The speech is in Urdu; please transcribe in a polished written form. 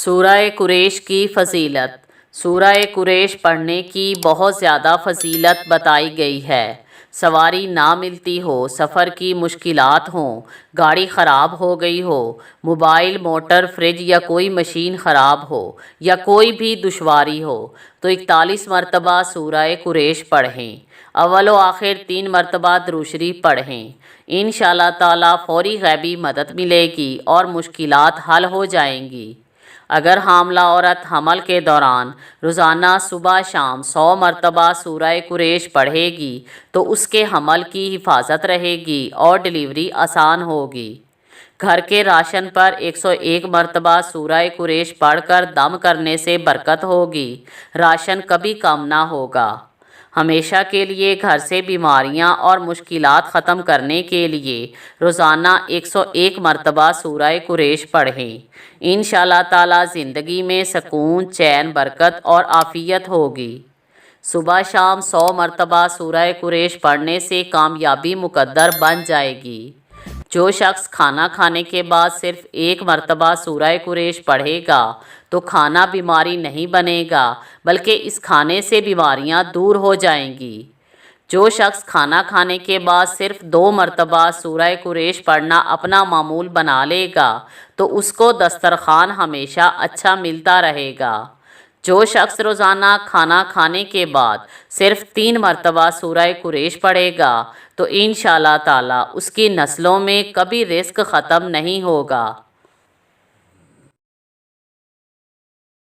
سورہ قریش کی فضیلت۔ سورہ قریش پڑھنے کی بہت زیادہ فضیلت بتائی گئی ہے۔ سواری نہ ملتی ہو، سفر کی مشکلات ہوں، گاڑی خراب ہو گئی ہو، موبائل، موٹر، فریج یا کوئی مشین خراب ہو یا کوئی بھی دشواری ہو تو 41 مرتبہ سورہ قریش پڑھیں۔ اول و آخر 3 مرتبہ درود شریف پڑھیں۔ انشاءاللہ تعالیٰ فوری غیبی مدد ملے گی اور مشکلات حل ہو جائیں گی۔ اگر حاملہ عورت حمل کے دوران روزانہ صبح شام 100 مرتبہ سورہ قریش پڑھے گی تو اس کے حمل کی حفاظت رہے گی اور ڈیلیوری آسان ہوگی۔ گھر کے راشن پر 101 مرتبہ سورہ قریش پڑھ کر دم کرنے سے برکت ہوگی، راشن کبھی کم نہ ہوگا۔ ہمیشہ کے لیے گھر سے بیماریاں اور مشکلات ختم کرنے کے لیے روزانہ 101 مرتبہ سورہ قریش پڑھیں۔ انشاءاللہ تعالیٰ زندگی میں سکون، چین، برکت اور عافیت ہوگی۔ صبح شام 100 مرتبہ سورہ قریش پڑھنے سے کامیابی مقدر بن جائے گی۔ جو شخص کھانا کھانے کے بعد صرف 1 مرتبہ سورہ قریش پڑھے گا تو کھانا بیماری نہیں بنے گا بلکہ اس کھانے سے بیماریاں دور ہو جائیں گی۔ جو شخص کھانا کھانے کے بعد صرف 2 مرتبہ سورہ قریش پڑھنا اپنا معمول بنا لے گا تو اس کو دسترخوان ہمیشہ اچھا ملتا رہے گا۔ جو شخص روزانہ کھانا کھانے کے بعد صرف 3 مرتبہ سورہ قریش پڑھے گا تو انشاءاللہ تعالیٰ اس کی نسلوں میں کبھی رزق ختم نہیں ہوگا۔